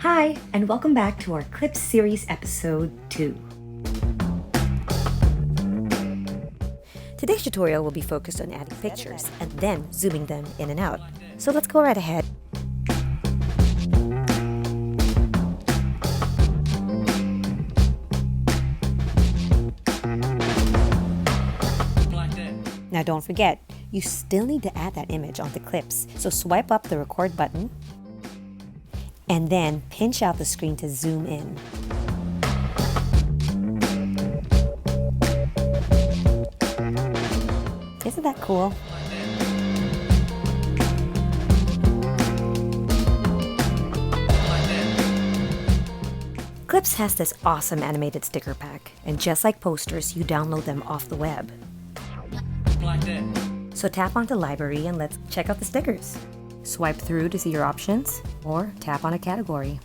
Hi, and welcome back to our Clips Series Episode 2. Today's tutorial will be focused on adding pictures and then zooming them in and out. So let's go right ahead. Now don't forget, you still need to add that image onto clips. So swipe up the record button and then pinch out the screen to zoom in. Isn't that cool? Clips has this awesome animated sticker pack, and just like posters, you download them off the web. So tap onto Library and let's check out the stickers. Swipe through to see your options, or tap on a category.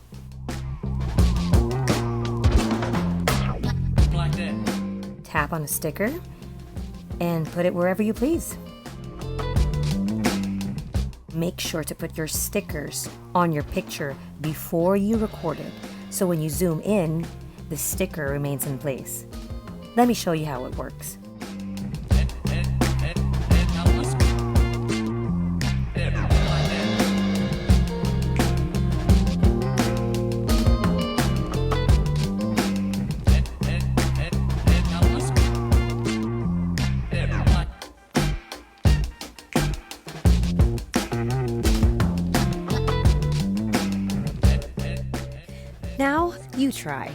Tap on a sticker and put it wherever you please. Make sure to put your stickers on your picture before you record it, so when you zoom in, the sticker remains in place. Let me show you how it works. Now, you try.